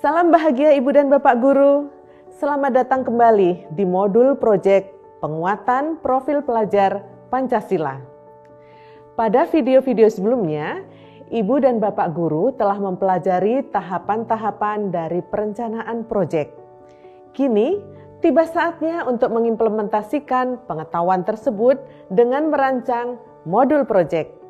Salam bahagia Ibu dan Bapak Guru. Selamat datang kembali di modul proyek penguatan profil pelajar Pancasila. Pada video-video sebelumnya, Ibu dan Bapak Guru telah mempelajari tahapan-tahapan dari perencanaan proyek. Kini, tiba saatnya untuk mengimplementasikan pengetahuan tersebut dengan merancang modul proyek.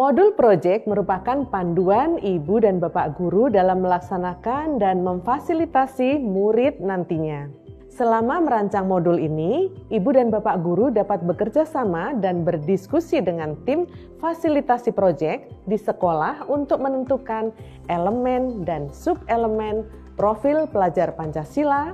Modul proyek merupakan panduan Ibu dan Bapak Guru dalam melaksanakan dan memfasilitasi murid nantinya. Selama merancang modul ini, Ibu dan Bapak Guru dapat bekerja sama dan berdiskusi dengan tim fasilitasi proyek di sekolah untuk menentukan elemen dan sub-elemen profil pelajar Pancasila,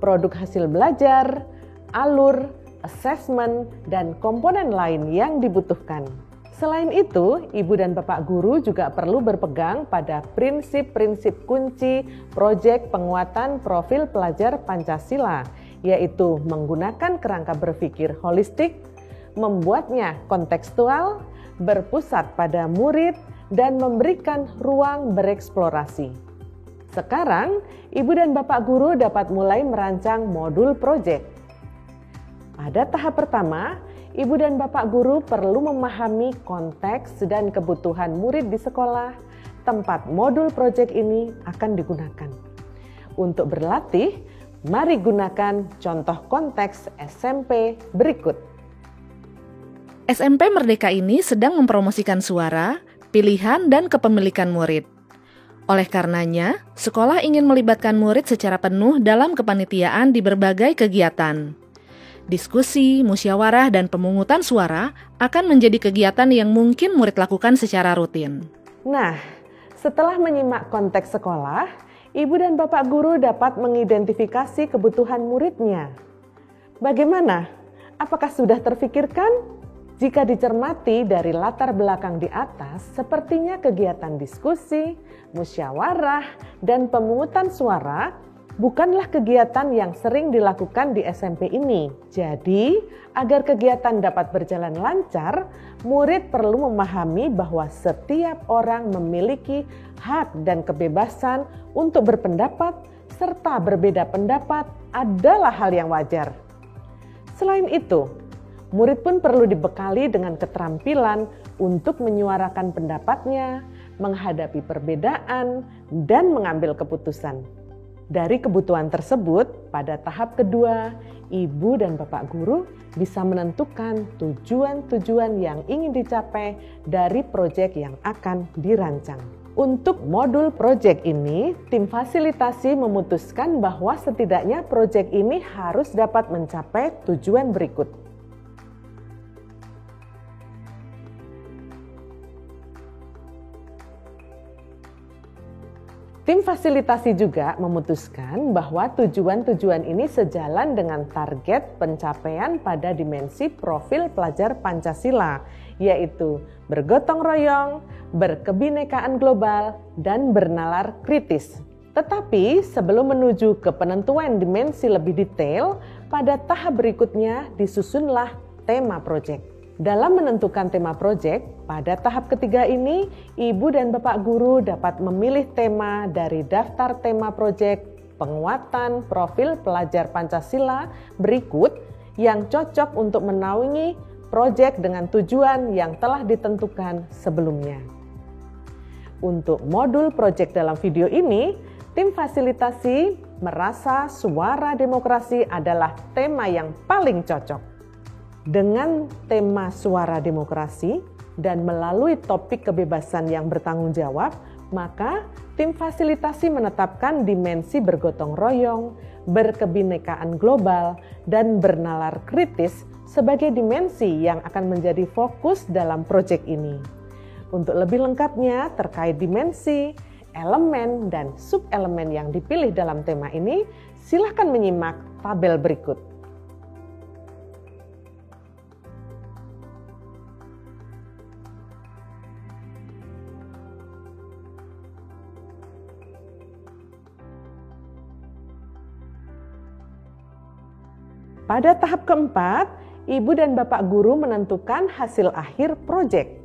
produk hasil belajar, alur, asesmen, dan komponen lain yang dibutuhkan. Selain itu, Ibu dan Bapak Guru juga perlu berpegang pada prinsip-prinsip kunci proyek penguatan profil pelajar Pancasila, yaitu menggunakan kerangka berpikir holistik, membuatnya kontekstual, berpusat pada murid, dan memberikan ruang bereksplorasi. Sekarang, Ibu dan Bapak Guru dapat mulai merancang modul proyek. Pada tahap pertama, Ibu dan Bapak Guru perlu memahami konteks dan kebutuhan murid di sekolah tempat modul proyek ini akan digunakan. Untuk berlatih, mari gunakan contoh konteks SMP berikut. SMP Merdeka ini sedang mempromosikan suara, pilihan, dan kepemilikan murid. Oleh karenanya, sekolah ingin melibatkan murid secara penuh dalam kepanitiaan di berbagai kegiatan. Diskusi, musyawarah, dan pemungutan suara akan menjadi kegiatan yang mungkin murid lakukan secara rutin. Nah, setelah menyimak konteks sekolah, Ibu dan Bapak Guru dapat mengidentifikasi kebutuhan muridnya. Bagaimana? Apakah sudah terfikirkan? Jika dicermati dari latar belakang di atas, sepertinya kegiatan diskusi, musyawarah, dan pemungutan suara bukanlah kegiatan yang sering dilakukan di SMP ini. Jadi, agar kegiatan dapat berjalan lancar, murid perlu memahami bahwa setiap orang memiliki hak dan kebebasan untuk berpendapat serta berbeda pendapat adalah hal yang wajar. Selain itu, murid pun perlu dibekali dengan keterampilan untuk menyuarakan pendapatnya, menghadapi perbedaan, dan mengambil keputusan. Dari kebutuhan tersebut, pada tahap kedua, Ibu dan Bapak Guru bisa menentukan tujuan-tujuan yang ingin dicapai dari proyek yang akan dirancang. Untuk modul proyek ini, tim fasilitasi memutuskan bahwa setidaknya proyek ini harus dapat mencapai tujuan berikut. Tim fasilitasi juga memutuskan bahwa tujuan-tujuan ini sejalan dengan target pencapaian pada dimensi profil pelajar Pancasila, yaitu bergotong royong, berkebinekaan global, dan bernalar kritis. Tetapi sebelum menuju ke penentuan dimensi lebih detail, pada tahap berikutnya disusunlah tema proyek. Dalam menentukan tema proyek, pada tahap ketiga ini, Ibu dan Bapak Guru dapat memilih tema dari daftar tema proyek penguatan profil pelajar Pancasila berikut yang cocok untuk menaungi proyek dengan tujuan yang telah ditentukan sebelumnya. Untuk modul proyek dalam video ini, tim fasilitasi merasa suara demokrasi adalah tema yang paling cocok. Dengan tema suara demokrasi dan melalui topik kebebasan yang bertanggung jawab, maka tim fasilitasi menetapkan dimensi bergotong royong, berkebinekaan global, dan bernalar kritis sebagai dimensi yang akan menjadi fokus dalam proyek ini. Untuk lebih lengkapnya terkait dimensi, elemen, dan sub-elemen yang dipilih dalam tema ini, silakan menyimak tabel berikut. Pada tahap keempat, ibu dan bapak guru menentukan hasil akhir proyek.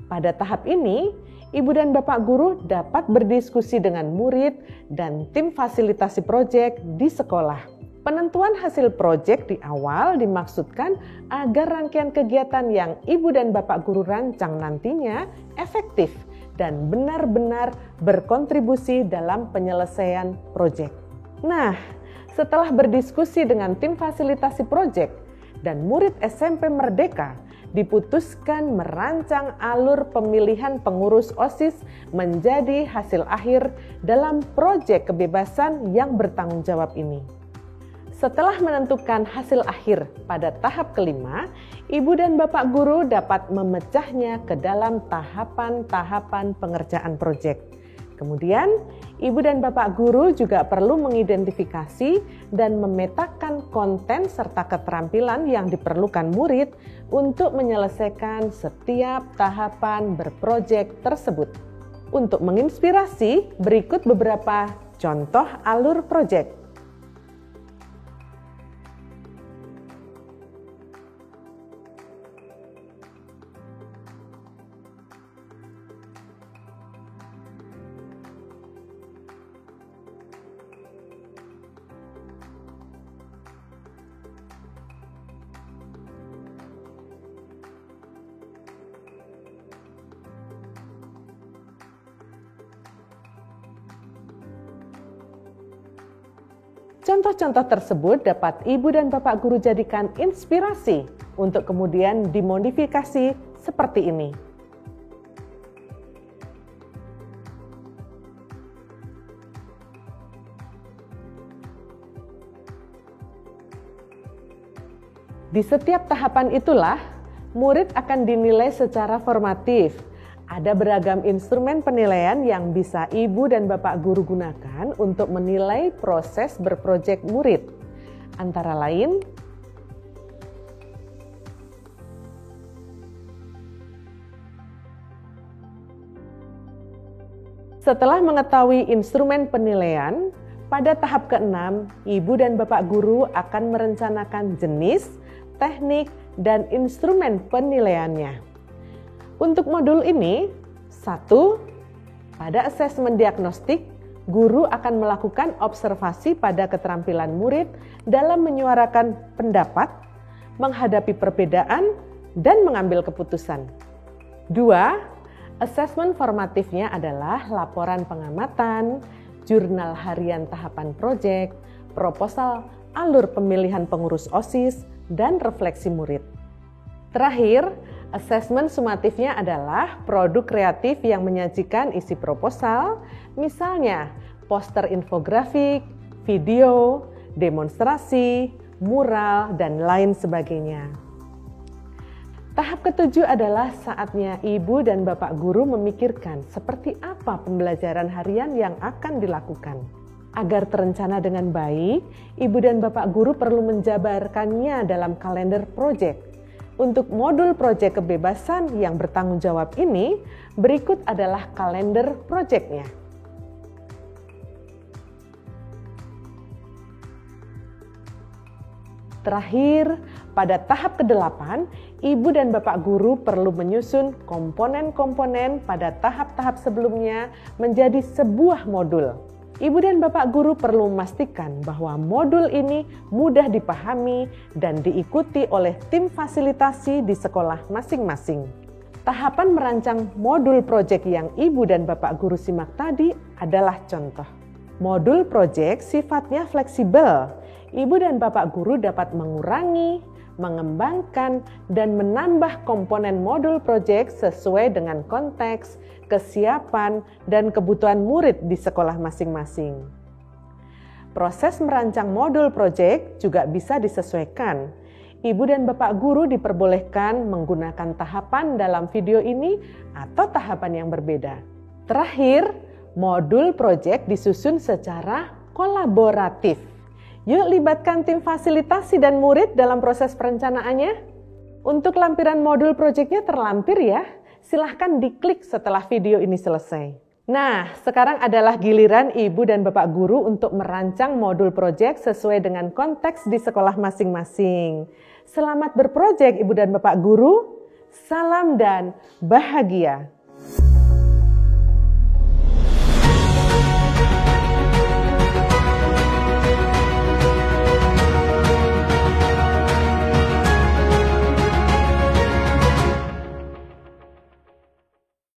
Pada tahap ini, ibu dan bapak guru dapat berdiskusi dengan murid dan tim fasilitasi proyek di sekolah. Penentuan hasil proyek di awal dimaksudkan agar rangkaian kegiatan yang ibu dan bapak guru rancang nantinya efektif dan benar-benar berkontribusi dalam penyelesaian proyek. Nah, setelah berdiskusi dengan tim fasilitasi proyek dan murid SMP Merdeka, diputuskan merancang alur pemilihan pengurus OSIS menjadi hasil akhir dalam proyek kebebasan yang bertanggung jawab ini. Setelah menentukan hasil akhir pada tahap kelima, ibu dan bapak guru dapat memecahnya ke dalam tahapan-tahapan pengerjaan proyek. Kemudian, ibu dan bapak guru juga perlu mengidentifikasi dan memetakan konten serta keterampilan yang diperlukan murid untuk menyelesaikan setiap tahapan berproyek tersebut. Untuk menginspirasi, berikut beberapa contoh alur proyek. Contoh-contoh tersebut dapat ibu dan bapak guru jadikan inspirasi untuk kemudian dimodifikasi seperti ini. Di setiap tahapan itulah, murid akan dinilai secara formatif. Ada beragam instrumen penilaian yang bisa ibu dan bapak guru gunakan untuk menilai proses berproyek murid. Antara lain, setelah mengetahui instrumen penilaian, pada tahap ke-6, ibu dan bapak guru akan merencanakan jenis, teknik, dan instrumen penilaiannya. Untuk modul ini, 1. Pada asesmen diagnostik, guru akan melakukan observasi pada keterampilan murid dalam menyuarakan pendapat, menghadapi perbedaan, dan mengambil keputusan. 2. Asesmen formatifnya adalah laporan pengamatan, jurnal harian tahapan proyek, proposal alur pemilihan pengurus OSIS, dan refleksi murid. Terakhir, asesmen sumatifnya adalah produk kreatif yang menyajikan isi proposal, misalnya poster infografik, video, demonstrasi, mural, dan lain sebagainya. Tahap ke-7 adalah saatnya ibu dan bapak guru memikirkan seperti apa pembelajaran harian yang akan dilakukan. Agar terencana dengan baik, ibu dan bapak guru perlu menjabarkannya dalam kalender proyek. Untuk modul proyek kebebasan yang bertanggung jawab ini, berikut adalah kalender proyeknya. Terakhir, pada tahap ke-8, ibu dan bapak guru perlu menyusun komponen-komponen pada tahap-tahap sebelumnya menjadi sebuah modul. Ibu dan bapak guru perlu memastikan bahwa modul ini mudah dipahami dan diikuti oleh tim fasilitasi di sekolah masing-masing. Tahapan merancang modul proyek yang ibu dan bapak guru simak tadi adalah contoh. Modul proyek sifatnya fleksibel. Ibu dan bapak guru dapat mengurangi, mengembangkan, dan menambah komponen modul proyek sesuai dengan konteks, kesiapan, dan kebutuhan murid di sekolah masing-masing. Proses merancang modul proyek juga bisa disesuaikan. Ibu dan bapak guru diperbolehkan menggunakan tahapan dalam video ini atau tahapan yang berbeda. Terakhir, modul proyek disusun secara kolaboratif. Yuk libatkan tim fasilitasi dan murid dalam proses perencanaannya. Untuk lampiran modul proyeknya terlampir ya. Silahkan diklik setelah video ini selesai. Nah, sekarang adalah giliran Ibu dan Bapak Guru untuk merancang modul proyek sesuai dengan konteks di sekolah masing-masing. Selamat berprojek Ibu dan Bapak Guru, salam dan bahagia.